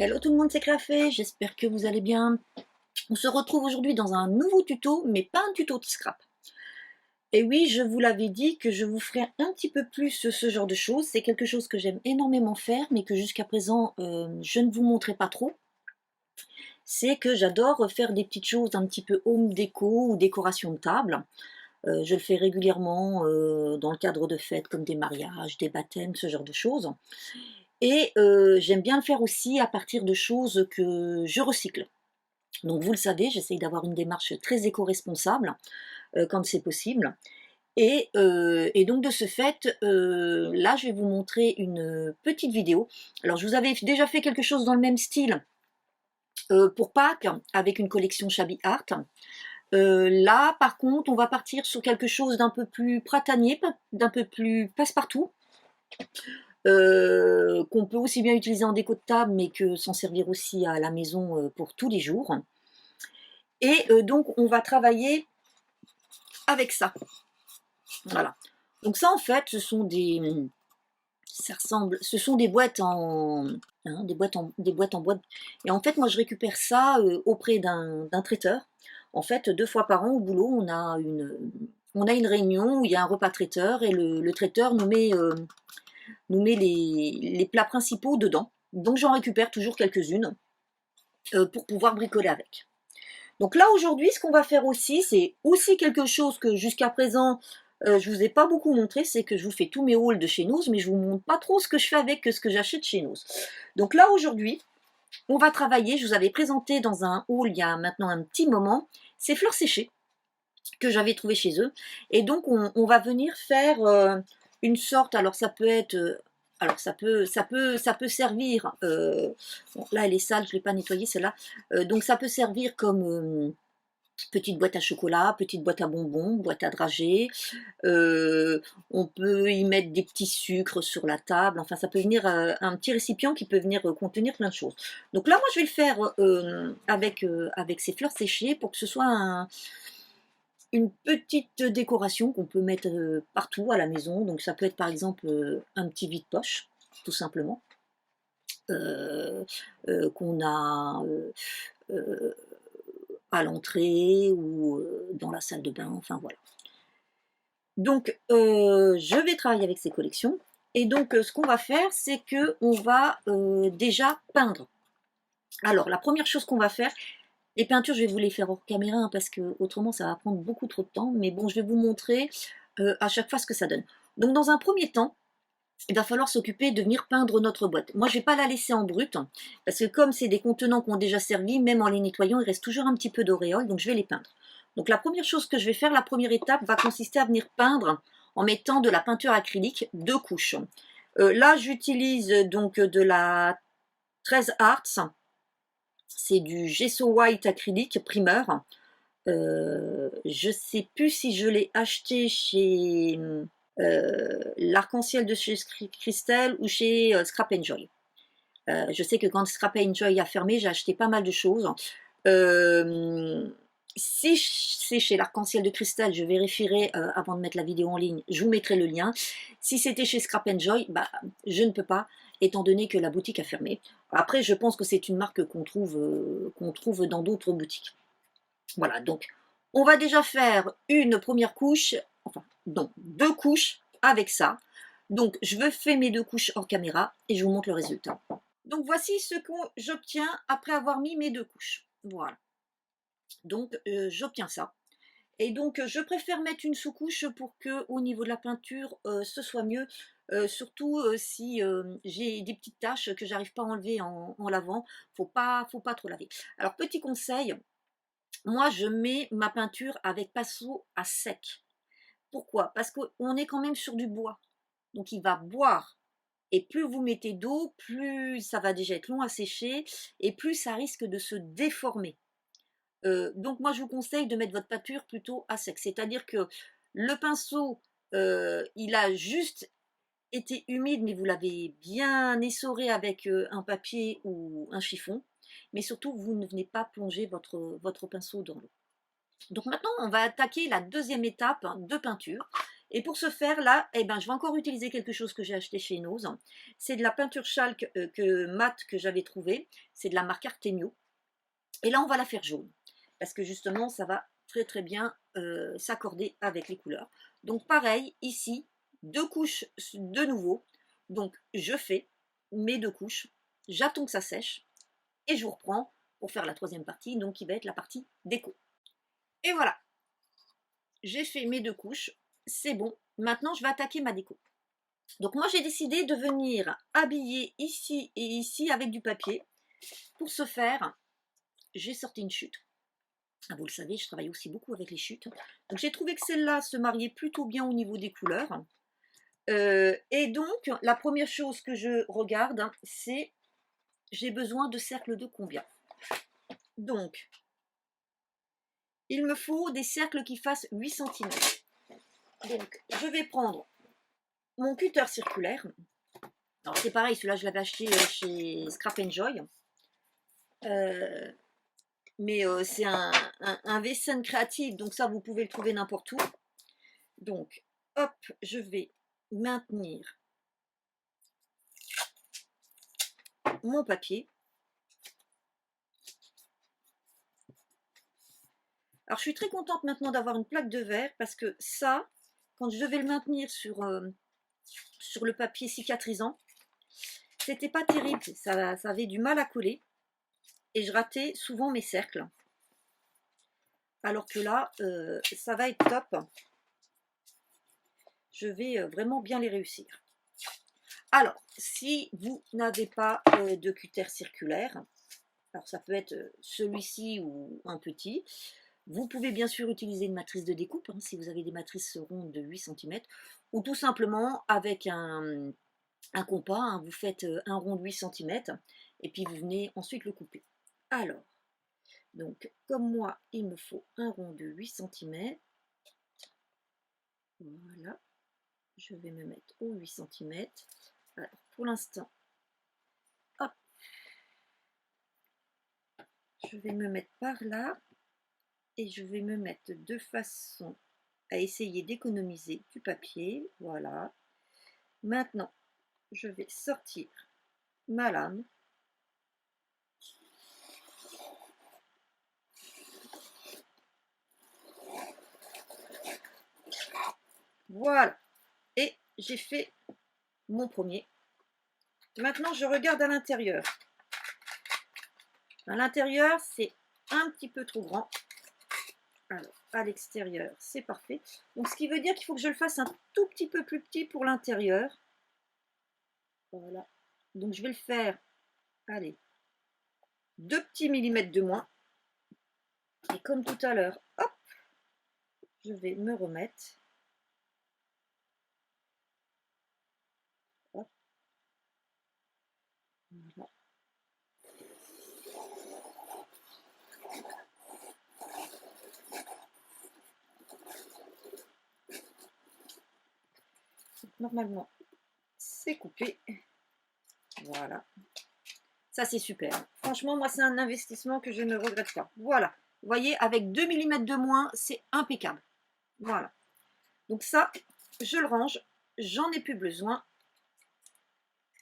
Hello tout le monde, c'est Clafé, j'espère que vous allez bien. On se retrouve aujourd'hui dans un nouveau tuto, mais pas un tuto de scrap. Et oui, je vous l'avais dit que je vous ferai un petit peu plus ce genre de choses. C'est quelque chose que j'aime énormément faire, mais que jusqu'à présent, je ne vous montrais pas trop. C'est que j'adore faire des petites choses un petit peu home déco ou décoration de table. Je le fais régulièrement dans le cadre de fêtes comme des mariages, des baptêmes, ce genre de choses. Et j'aime bien le faire aussi à partir de choses que je recycle. Donc vous le savez, j'essaye d'avoir une démarche très éco-responsable quand c'est possible. Et donc de ce fait, là je vais vous montrer une petite vidéo. Alors je vous avais déjà fait quelque chose dans le même style pour Pâques avec une collection Shabby Art. Là par contre on va partir sur quelque chose d'un peu plus printanier, d'un peu plus passe-partout. Qu'on peut aussi bien utiliser en déco de table mais que s'en servir aussi à la maison pour tous les jours. Et donc on va travailler avec ça. Voilà. Donc ça en fait ce sont ce sont des boîtes en des boîtes en bois. Et en fait moi je récupère ça auprès d'un traiteur. En fait 2 fois par an au boulot on a une réunion où il y a un repas traiteur et le traiteur nous met les plats principaux dedans. Donc j'en récupère toujours quelques-unes pour pouvoir bricoler avec. Donc là aujourd'hui ce qu'on va faire aussi, c'est aussi quelque chose que jusqu'à présent je vous ai pas beaucoup montré, c'est que je vous fais tous mes hauls de chez Noz, mais je vous montre pas trop ce que je fais avec ce que j'achète chez Noz. Donc là aujourd'hui, on va travailler, je vous avais présenté dans un haul il y a maintenant un petit moment, ces fleurs séchées que j'avais trouvées chez eux. Et donc on va venir faire une sorte, alors ça peut être alors ça peut servir, bon, là elle est sale, je ne l'ai pas nettoyée celle-là, donc ça peut servir comme petite boîte à chocolat, petite boîte à bonbons, boîte à dragées, on peut y mettre des petits sucres sur la table, enfin ça peut venir un petit récipient qui peut venir contenir plein de choses. Donc là moi je vais le faire avec ces fleurs séchées pour que ce soit une petite décoration qu'on peut mettre partout à la maison. Donc ça peut être par exemple un petit vide-poche, tout simplement, qu'on a euh, à l'entrée ou dans la salle de bain, enfin voilà. Donc je vais travailler avec ces collections. Et donc ce qu'on va faire, c'est que on va déjà peindre. Alors la première chose qu'on va faire, les peintures, je vais vous les faire hors caméra hein, parce que autrement ça va prendre beaucoup trop de temps. Mais bon, je vais vous montrer à chaque fois ce que ça donne. Donc dans un premier temps, il va falloir s'occuper de venir peindre notre boîte. Moi, je ne vais pas la laisser en brut, parce que comme c'est des contenants qui ont déjà servi, même en les nettoyant, il reste toujours un petit peu d'auréole, donc je vais les peindre. Donc la première chose que je vais faire, la première étape, va consister à venir peindre en mettant de la peinture acrylique, 2 couches. Là, j'utilise donc de la 13 Arts, c'est du gesso white acrylique primeur. Je ne sais plus si je l'ai acheté chez l'arc-en-ciel de chez Christelle ou chez Scrap Enjoy. Je sais que quand Scrap Enjoy a fermé, j'ai acheté pas mal de choses. Si c'est chez l'arc-en-ciel de Christelle, je vérifierai avant de mettre la vidéo en ligne, je vous mettrai le lien. Si c'était chez Scrap Enjoy, bah, je ne peux pas, étant donné que la boutique a fermé. Après, je pense que c'est une marque qu'on trouve dans d'autres boutiques. Voilà, donc on va déjà faire une première couche, enfin, non, 2 couches avec ça. Donc, je fais mes 2 couches en caméra et je vous montre le résultat. Donc, voici ce que j'obtiens après avoir mis mes 2 couches. Voilà. Donc, j'obtiens ça. Et donc, je préfère mettre une sous-couche pour que, au niveau de la peinture, ce soit mieux. Surtout si j'ai des petites taches que j'arrive pas à enlever en lavant. Faut pas trop laver. Alors, petit conseil, moi, je mets ma peinture avec pinceau à sec. Pourquoi? Parce qu'on est quand même sur du bois. Donc, il va boire. Et plus vous mettez d'eau, plus ça va déjà être long à sécher et plus ça risque de se déformer. Donc, moi, je vous conseille de mettre votre peinture plutôt à sec. C'est-à-dire que le pinceau, il a juste été humide, mais vous l'avez bien essoré avec un papier ou un chiffon. Mais surtout, vous ne venez pas plonger votre pinceau dans l'eau. Donc maintenant, on va attaquer la deuxième étape de peinture. Et pour ce faire, là, eh ben, je vais encore utiliser quelque chose que j'ai acheté chez Nose. C'est de la peinture chalk mat que j'avais trouvée. C'est de la marque Artemio. Et là, on va la faire jaune. Parce que justement, ça va très très bien s'accorder avec les couleurs. Donc pareil, ici, 2 couches de nouveau. Donc je fais mes 2 couches. J'attends que ça sèche. Et je vous reprends pour faire la troisième partie, donc qui va être la partie déco. Et voilà, j'ai fait mes 2 couches, c'est bon. Maintenant, je vais attaquer ma déco. Donc moi, j'ai décidé de venir habiller ici et ici avec du papier. Pour ce faire, j'ai sorti une chute. Ah, vous le savez, je travaille aussi beaucoup avec les chutes. Donc j'ai trouvé que celle-là se mariait plutôt bien au niveau des couleurs. Et donc, la première chose que je regarde, c'est j'ai besoin de cercles de combien. Donc, il me faut des cercles qui fassent 8 cm. Donc, je vais prendre mon cutter circulaire. Alors, c'est pareil, celui-là, je l'avais acheté chez Scrap Joy. Mais c'est un Vessen créatif, donc ça, vous pouvez le trouver n'importe où. Donc, hop, je vais maintenir mon papier. Alors, je suis très contente maintenant d'avoir une plaque de verre parce que ça, quand je devais le maintenir sur le papier cicatrisant, c'était pas terrible. Ça avait du mal à coller et je ratais souvent mes cercles. Alors que là, ça va être top. Je vais vraiment bien les réussir. Alors, si vous n'avez pas de cutter circulaire, alors ça peut être celui-ci ou un petit, vous pouvez bien sûr utiliser une matrice de découpe, hein, si vous avez des matrices rondes de 8 cm, ou tout simplement avec un compas, hein, vous faites un rond de 8 cm, et puis vous venez ensuite le couper. Alors, donc comme moi, il me faut un rond de 8 cm, voilà, je vais me mettre au 8 cm. Alors, pour l'instant, hop, je vais me mettre par là et je vais me mettre de façon à essayer d'économiser du papier. Voilà. Maintenant, je vais sortir ma lame. Voilà. Et j'ai fait mon premier. Maintenant, je regarde à l'intérieur. À l'intérieur, c'est un petit peu trop grand. Alors, à l'extérieur, c'est parfait. Donc, ce qui veut dire qu'il faut que je le fasse un tout petit peu plus petit pour l'intérieur. Voilà. Donc, je vais le faire, allez, 2 petits millimètres de moins. Et comme tout à l'heure, hop, je vais me remettre. Hop. Voilà. Normalement, c'est coupé. Voilà. Ça, c'est super. Franchement, moi, c'est un investissement que je ne regrette pas. Voilà. Vous voyez, avec 2 millimètres de moins, c'est impeccable. Voilà. Donc ça, je le range. J'en ai plus besoin.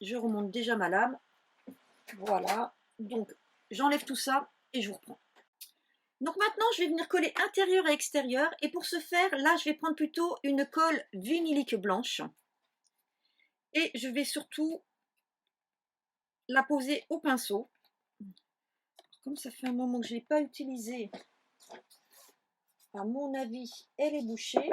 Je remonte déjà ma lame. Voilà. Donc, j'enlève tout ça et je vous reprends. Donc maintenant, je vais venir coller intérieur et extérieur. Et pour ce faire, là, je vais prendre plutôt une colle vinylique blanche. Et je vais surtout la poser au pinceau. Comme ça fait un moment que je ne l'ai pas utilisée, à mon avis, elle est bouchée.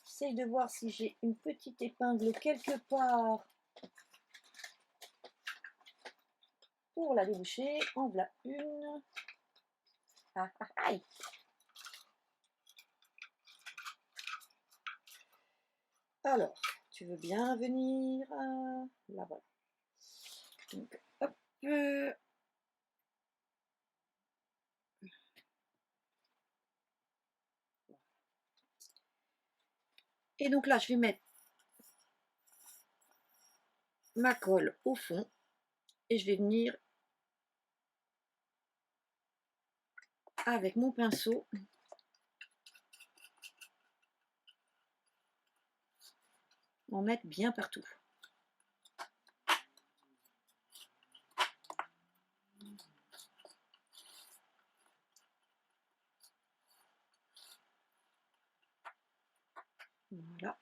J'essaye de voir si j'ai une petite épingle quelque part pour la déboucher. En voilà une. Ah, ah, aïe. Alors, tu veux bien venir là, voilà. Donc, hop. Et donc là, je vais mettre ma colle au fond et je vais venir avec mon pinceau en mettre bien partout. Voilà.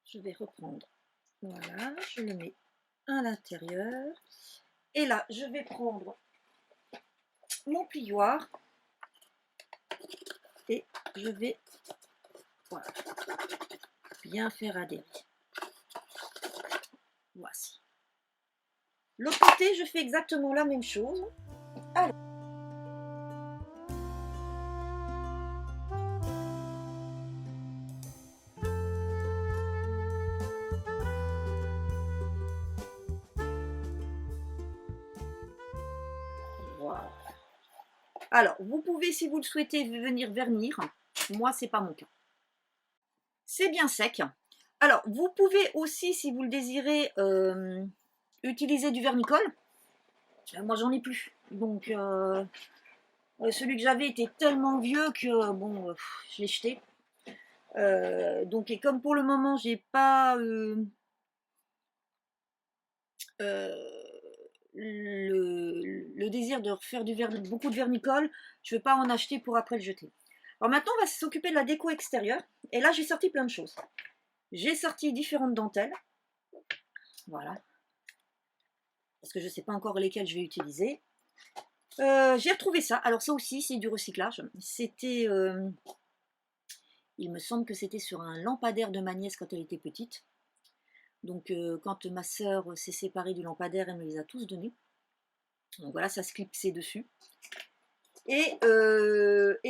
Je vais reprendre. Voilà, je le mets à l'intérieur. Et là, je vais prendre mon plioir et je vais, voilà, bien faire adhérer. Voici. L'autre côté, je fais exactement la même chose. Alors, voilà. Alors, vous pouvez, si vous le souhaitez, venir vernir. Moi, c'est pas mon cas. C'est bien sec. Alors, vous pouvez aussi, si vous le désirez, utiliser du vernicole. Moi, j'en ai plus. Donc, celui que j'avais était tellement vieux que, bon, je l'ai jeté. Donc, et comme pour le moment, j'ai pas le désir de refaire beaucoup de vernicole, je ne vais pas en acheter pour après le jeter. Alors maintenant, on va s'occuper de la déco extérieure. Et là, j'ai sorti plein de choses. J'ai sorti différentes dentelles. Voilà. Parce que je ne sais pas encore lesquelles je vais utiliser. J'ai retrouvé ça. Alors ça aussi, c'est du recyclage. C'était... il me semble que c'était sur un lampadaire de ma nièce quand elle était petite. Donc quand ma sœur s'est séparée du lampadaire, elle me les a tous donnés. Donc voilà, ça se clipsait dessus. Et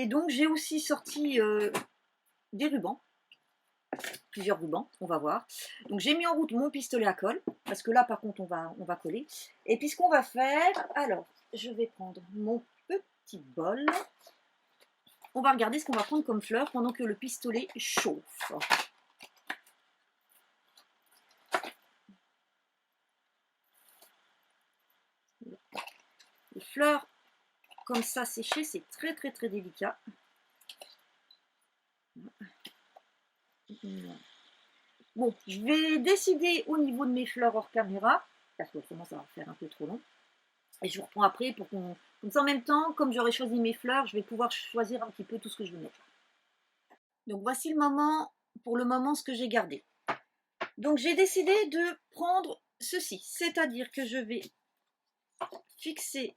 donc j'ai aussi sorti des rubans, plusieurs rubans, on va voir. Donc j'ai mis en route mon pistolet à colle, parce que là par contre on va coller. Et puis ce qu'on va faire, alors je vais prendre mon petit bol. On va regarder ce qu'on va prendre comme fleur pendant que le pistolet chauffe. Les fleurs comme ça séchées, c'est très très très délicat. Bon, je vais décider au niveau de mes fleurs hors caméra, parce que autrement ça va faire un peu trop long. Et je vous reprends après pour qu'on... Comme ça en même temps, comme j'aurai choisi mes fleurs, je vais pouvoir choisir un petit peu tout ce que je veux mettre. Donc voici le moment, pour le moment, ce que j'ai gardé. Donc j'ai décidé de prendre ceci, c'est-à-dire que je vais fixer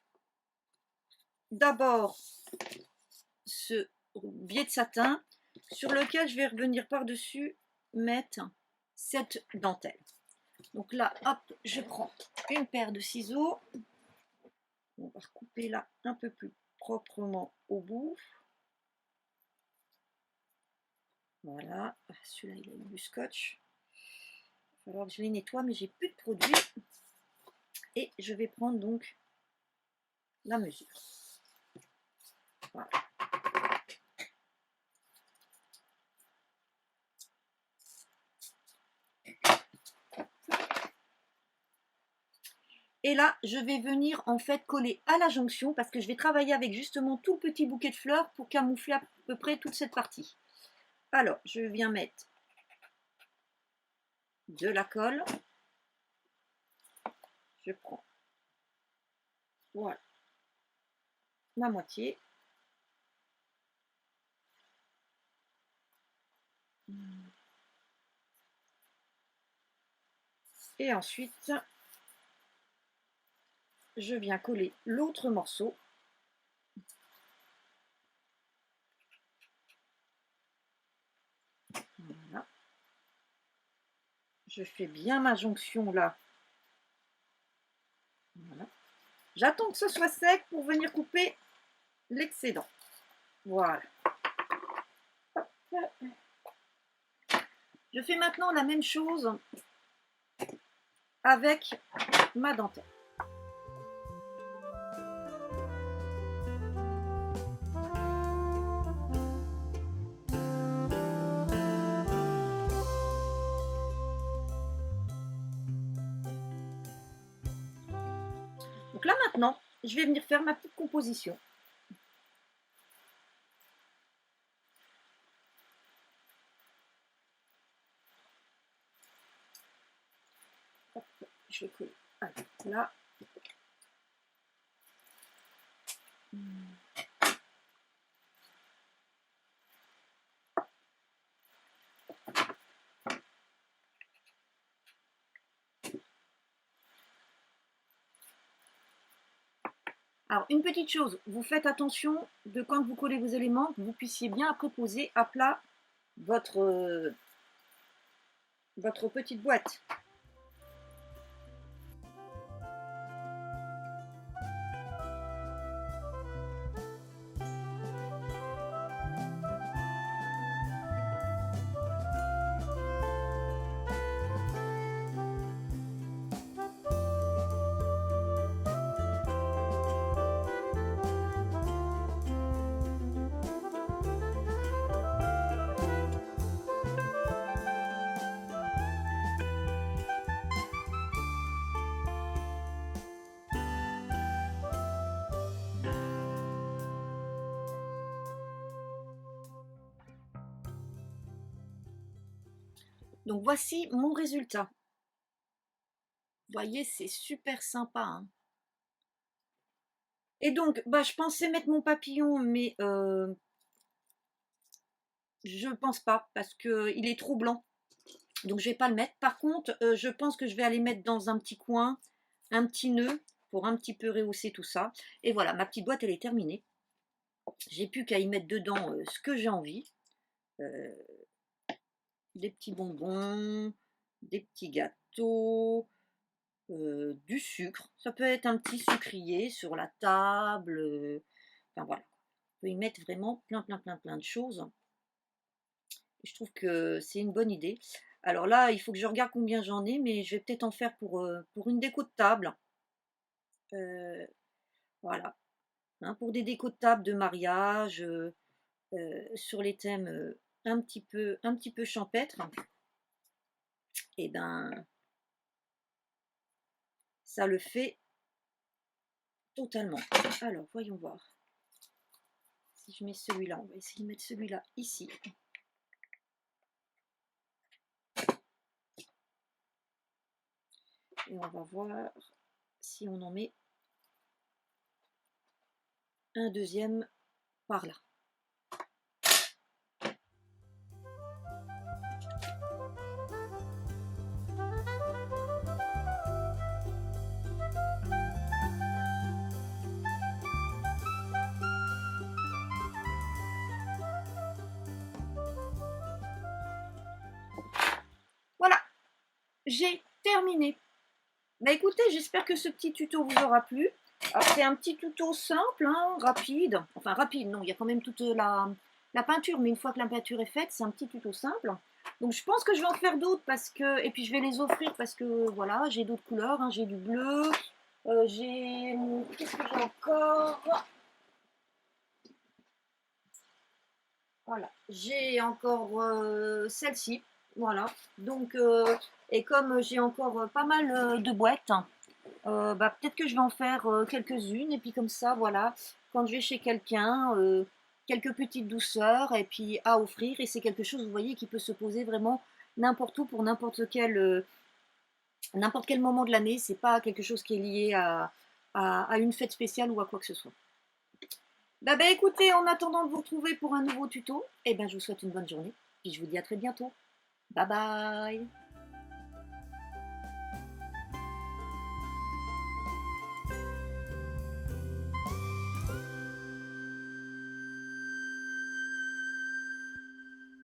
d'abord ce biais de satin sur lequel je vais revenir par-dessus mettre cette dentelle. Donc là, hop, je prends une paire de ciseaux. On va recouper là un peu plus proprement au bout. Voilà, celui-là il a eu du scotch. Il va falloir que je les nettoie, mais j'ai plus de produit. Et je vais prendre donc la mesure. Voilà. Et là, je vais venir en fait coller à la jonction parce que je vais travailler avec justement tout petit bouquet de fleurs pour camoufler à peu près toute cette partie. Alors, je viens mettre de la colle. Je prends, voilà, ma moitié. Et ensuite, je viens coller l'autre morceau. Voilà. Je fais bien ma jonction là. Voilà. J'attends que ce soit sec pour venir couper l'excédent. Voilà. Je fais maintenant la même chose avec ma dentelle. Donc là maintenant, je vais venir faire ma petite composition. je vais coller. Allez, là. Alors, une petite chose, vous faites attention de quand vous collez vos éléments, que vous puissiez bien après poser à plat votre petite boîte. Donc voici mon résultat. Vous voyez, c'est super sympa, hein. Et donc, bah, je pensais mettre mon papillon, mais je pense pas, parce qu'il est trop blanc. Donc je vais pas le mettre. Par contre, je pense que je vais aller mettre dans un petit coin, un petit nœud, pour un petit peu rehausser tout ça. Et voilà, ma petite boîte, elle est terminée. J'ai plus qu'à y mettre dedans ce que j'ai envie. Des petits bonbons, des petits gâteaux, du sucre. Ça peut être un petit sucrier sur la table. Enfin voilà, on peut y mettre vraiment plein de choses. Je trouve que c'est une bonne idée. Alors là, il faut que je regarde combien j'en ai, mais je vais peut-être en faire pour une déco de table. Voilà, hein, pour des décos de table de mariage, sur les thèmes un petit peu champêtres. Et ben, ça le fait totalement. Alors, voyons voir. Si je mets celui-là, on va essayer de mettre celui-là ici. Et on va voir si on en met un deuxième par là. Voilà, j'ai terminé. Bah écoutez, j'espère que ce petit tuto vous aura plu. Alors c'est un petit tuto simple, hein, rapide. Enfin rapide, non, il y a quand même toute la peinture, mais une fois que la peinture est faite, c'est un petit tuto simple. Donc je pense que je vais en faire d'autres parce que, et puis je vais les offrir parce que voilà, j'ai d'autres couleurs, hein, j'ai du bleu, j'ai, qu'est-ce que j'ai encore? Voilà, j'ai encore celle-ci, voilà. Donc, et comme j'ai encore pas mal de boîtes, bah, peut-être que je vais en faire quelques-unes, et puis comme ça, voilà, quand je vais chez quelqu'un, quelques petites douceurs, et puis à offrir, et c'est quelque chose, vous voyez, qui peut se poser vraiment n'importe où, pour n'importe quel moment de l'année, c'est pas quelque chose qui est lié à une fête spéciale ou à quoi que ce soit. Bah écoutez, en attendant de vous retrouver pour un nouveau tuto, eh ben, je vous souhaite une bonne journée, et je vous dis à très bientôt. Bye bye!